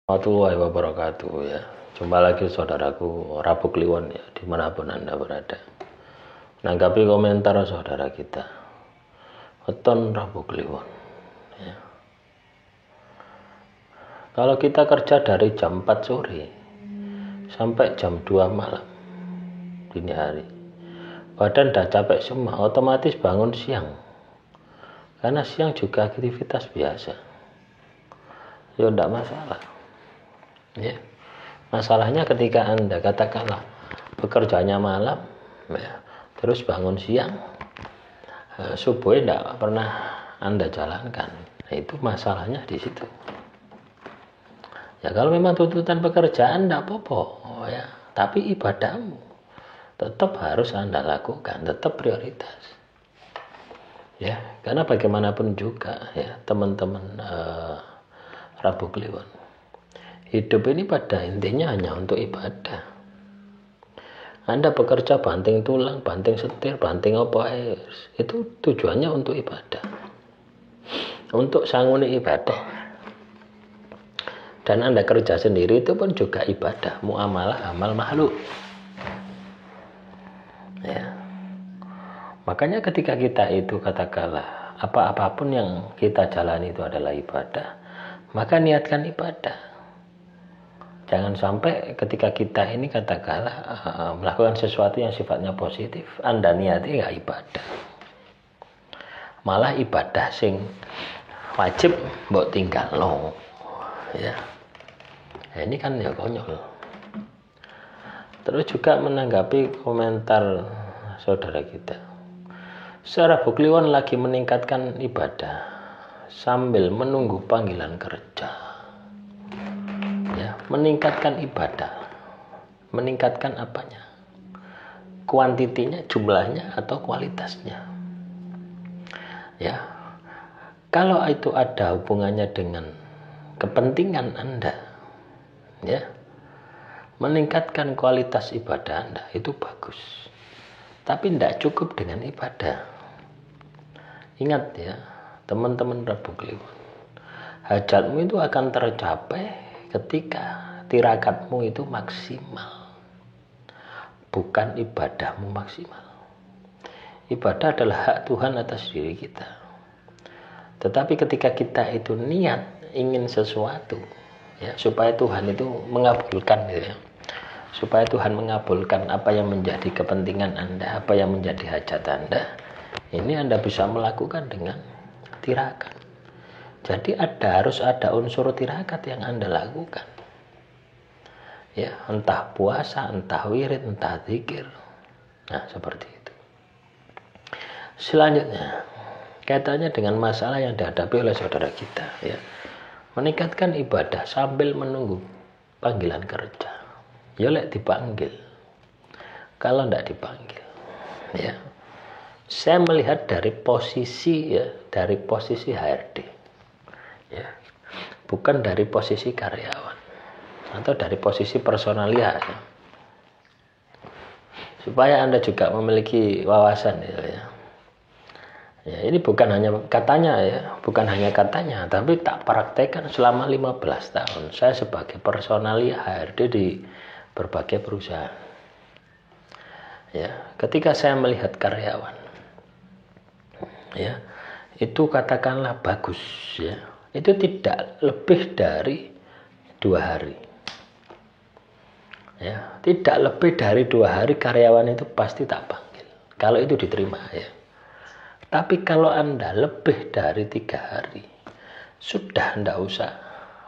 Warahmatullahi wabarakatuh ya. Jumpa lagi saudaraku Rabu Kliwon ya, dimanapun Anda berada. Menanggapi komentar saudara kita Weton Rabu Kliwon ya. Kalau kita kerja dari jam 4 sore sampai jam 2 malam dini hari, badan dah capek semua, otomatis bangun siang. Karena siang juga aktivitas biasa. Ya enggak masalah. Ya. Masalahnya ketika Anda katakanlah bekerjanya malam ya, terus bangun siang, subuh tidak pernah Anda jalankan. Nah, itu masalahnya di situ. Ya kalau memang tuntutan pekerjaan tidak apa-apa ya, tapi ibadahmu tetap harus Anda lakukan, tetap prioritas. Ya, karena bagaimanapun juga ya teman-teman Rabu Kliwon, hidup ini pada intinya hanya untuk ibadah. Anda bekerja banting tulang, banting setir, banting apa itu tujuannya untuk ibadah, untuk sanguni ibadah. Dan Anda kerja sendiri itu pun juga ibadah, muamalah amal makhluk. Ya. Makanya ketika kita itu katakanlah apapun yang kita jalani itu adalah ibadah, maka niatkan ibadah. Jangan sampai ketika kita ini katakanlah melakukan sesuatu yang sifatnya positif, Anda niati nggak ibadah. Malah ibadah sing wajib mbok tinggal lo. Ya. Nah, ini kan ya konyol. Terus juga menanggapi komentar saudara kita. Rabu Kliwon lagi meningkatkan ibadah sambil menunggu panggilan kerja. Ya, meningkatkan ibadah. Meningkatkan apanya? Kuantitinya, jumlahnya atau kualitasnya. Ya. Kalau itu ada hubungannya dengan kepentingan Anda, ya. Meningkatkan kualitas ibadah Anda itu bagus. Tapi tidak cukup dengan ibadah. Ingat ya, teman-teman Rabu Kliwon, hajatmu itu akan tercapai ketika tirakatmu itu maksimal, bukan ibadahmu maksimal. Ibadah adalah hak Tuhan atas diri kita. Tetapi ketika kita itu niat ingin sesuatu, ya, supaya Tuhan itu mengabulkan, ya, supaya Tuhan mengabulkan apa yang menjadi kepentingan Anda, apa yang menjadi hajat Anda, ini Anda bisa melakukan dengan tirakat. Jadi harus ada unsur tirakat yang Anda lakukan. Ya, entah puasa, entah wirid, entah zikir. Nah, seperti itu. Selanjutnya, kaitannya dengan masalah yang dihadapi oleh saudara kita, ya. Meningkatkan ibadah sambil menunggu panggilan kerja. Ya lek dipanggil. Kalau tidak dipanggil, ya. Saya melihat dari posisi HRD, ya, bukan dari posisi karyawan atau dari posisi personalia, ya. Supaya Anda juga memiliki wawasan, ya. Ya, ini bukan hanya katanya, ya, bukan hanya katanya, tapi tak praktekkan selama 15 tahun. Saya sebagai personalia HRD di berbagai perusahaan. Ya, ketika saya melihat karyawan, ya, itu katakanlah bagus, ya, itu tidak lebih dari 2 hari, ya, tidak lebih dari 2 hari karyawan itu pasti tak panggil kalau itu diterima, ya. Tapi kalau Anda lebih dari 3 hari, sudah tidak usah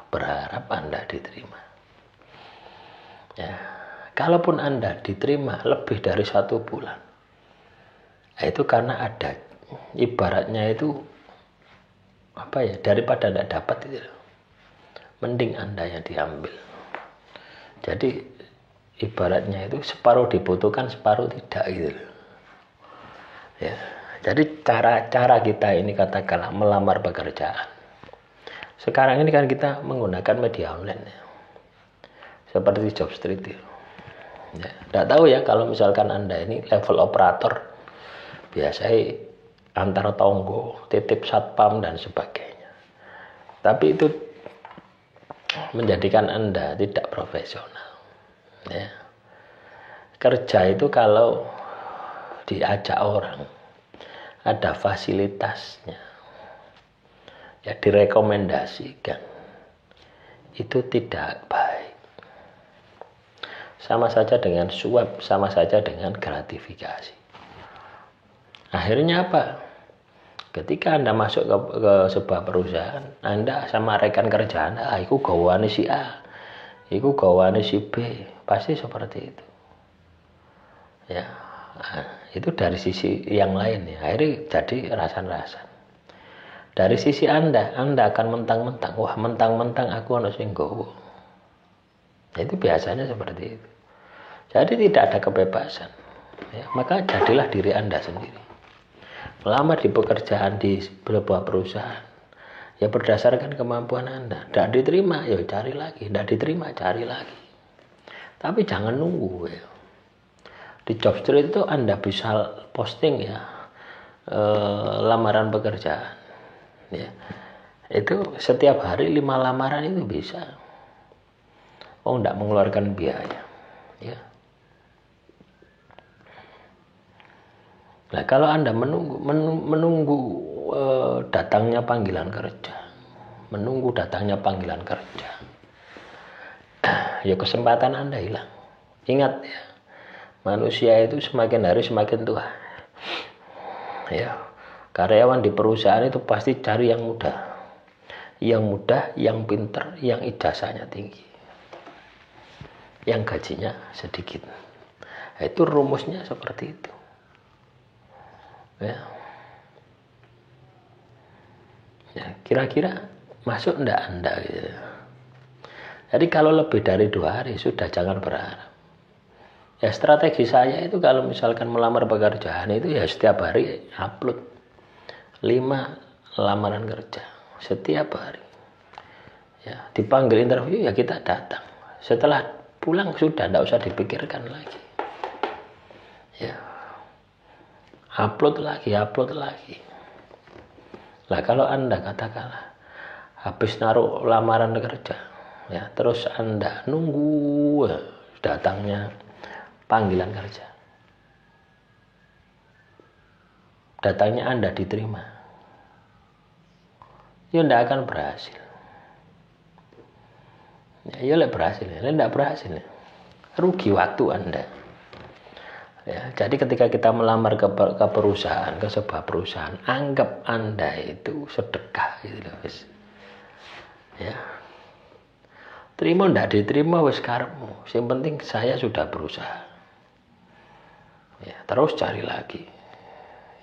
berharap Anda diterima, ya. Kalaupun Anda diterima lebih dari 1 bulan, itu karena ada, ibaratnya itu apa ya, daripada tidak dapat itu, mending Anda yang diambil. Jadi ibaratnya itu separuh dibutuhkan, separuh tidak, gitu. Ya, jadi cara kita ini katakanlah melamar pekerjaan. Sekarang ini kan kita menggunakan media online, ya, seperti Jobstreet, ya. Ya, tidak tahu ya kalau misalkan Anda ini level operator, biasanya antar tonggo, titip satpam dan sebagainya. Tapi itu menjadikan Anda tidak profesional. Ya. Kerja itu kalau diajak orang, ada fasilitasnya, ya direkomendasikan, itu tidak baik. Sama saja dengan suap, sama saja dengan gratifikasi. Akhirnya apa? Ketika Anda masuk ke sebuah perusahaan, Anda sama rekan kerja Anda, iku gawane si A, iku gawane si B, pasti seperti itu. Ya, itu dari sisi yang lain ya. Akhirnya jadi rasan-rasan. Dari sisi Anda akan mentang-mentang, wah mentang-mentang aku ono sing nggowo. Itu biasanya seperti itu. Jadi tidak ada kebebasan. Ya, maka jadilah diri Anda sendiri. Melamar di pekerjaan di sebuah perusahaan, ya berdasarkan kemampuan Anda. Tidak diterima, ya cari lagi. Tidak diterima, cari lagi. Tapi jangan nunggu ya. Di Jobstreet itu Anda bisa posting ya lamaran pekerjaan. Ya. Itu setiap hari 5 lamaran itu bisa. Oh, tidak mengeluarkan biaya. Ya. Nah, kalau Anda menunggu datangnya panggilan kerja, menunggu datangnya panggilan kerja, ya kesempatan Anda hilang. Ingat ya, manusia itu semakin hari semakin tua. Ya, karyawan di perusahaan itu pasti cari yang muda, yang pinter, yang ijazahnya tinggi, yang gajinya sedikit. Nah, itu rumusnya seperti itu. Ya. Ya, kira-kira masuk enggak Anda gitu. Jadi kalau lebih dari 2 hari sudah jangan berharap. Ya strategi saya itu kalau misalkan melamar pekerjaan itu ya setiap hari upload 5 lamaran kerja setiap hari. Ya, dipanggil interview ya kita datang. Setelah pulang sudah enggak usah dipikirkan lagi. Ya. Upload lagi. Lah kalau Anda katakanlah habis naruh lamaran kerja, ya terus Anda nunggu datangnya panggilan kerja, datangnya Anda diterima, ya tidak akan berhasil. Ya berhasil, tidak berhasil, rugi waktu Anda. Ya, jadi ketika kita melamar ke perusahaan, ke sebuah perusahaan, anggap Anda itu sedekah gitu loh, wis. Ya. Terima ndak diterima wis karepmu. Yang penting saya sudah berusaha. Ya, terus cari lagi.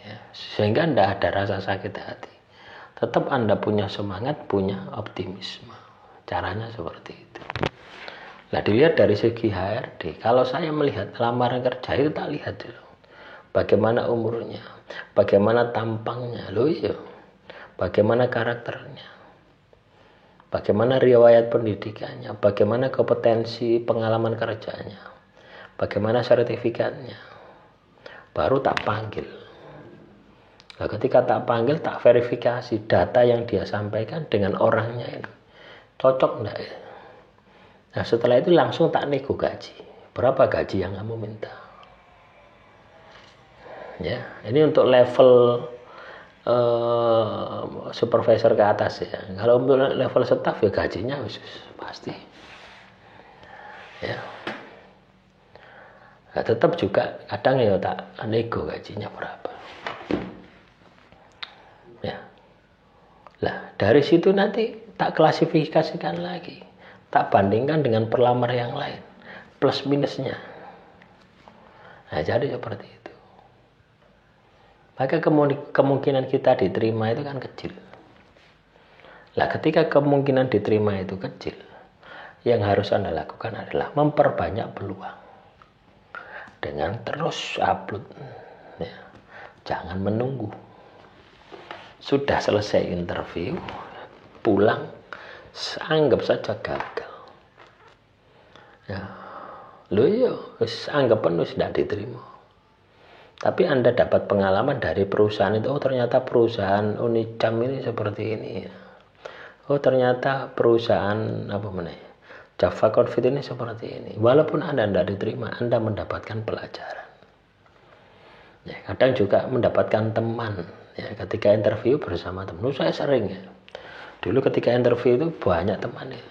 Ya, sehingga ndak ada rasa sakit hati. Tetap Anda punya semangat, punya optimisme. Caranya seperti itu. Nah, dilihat dari segi HRD, kalau saya melihat lamaran kerja itu tak lihat dulu. Bagaimana umurnya, bagaimana tampangnya, loh iya. Bagaimana karakternya, bagaimana riwayat pendidikannya, bagaimana kompetensi pengalaman kerjanya, bagaimana sertifikatnya. Baru tak panggil. Nah, ketika tak panggil, tak verifikasi data yang dia sampaikan dengan orangnya ini. Cocok enggak ya? Nah setelah itu langsung tak nego gaji. Berapa gaji yang kamu minta? Ya, ini untuk level supervisor ke atas ya. Kalau untuk level staff ya gajinya khusus pasti. Ya. Nah, tetap juga kadang ya tak nego gajinya berapa. Ya. Lah dari situ nanti tak klasifikasikan lagi. Tak bandingkan dengan pelamar yang lain. Plus minusnya. Nah, jadi seperti itu. Maka kemungkinan kita diterima itu kan kecil. Lah, ketika kemungkinan diterima itu kecil, yang harus Anda lakukan adalah memperbanyak peluang. Dengan terus upload. Ya. Jangan menunggu. Sudah selesai interview, pulang, anggap saja gagal. Ya, lo iya, anggap penuh tidak diterima. Tapi Anda dapat pengalaman dari perusahaan itu. Oh ternyata perusahaan Unicam ini seperti ini. Oh ternyata perusahaan Java Confit ini seperti ini. Walaupun Anda tidak diterima, Anda mendapatkan pelajaran. Ya, kadang juga mendapatkan teman. Ya, ketika interview bersama teman, saya sering ya. Dulu ketika interview itu banyak teman ya.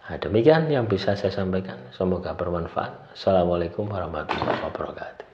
Nah, demikian yang bisa saya sampaikan. Semoga bermanfaat. Assalamualaikum warahmatullahi wabarakatuh.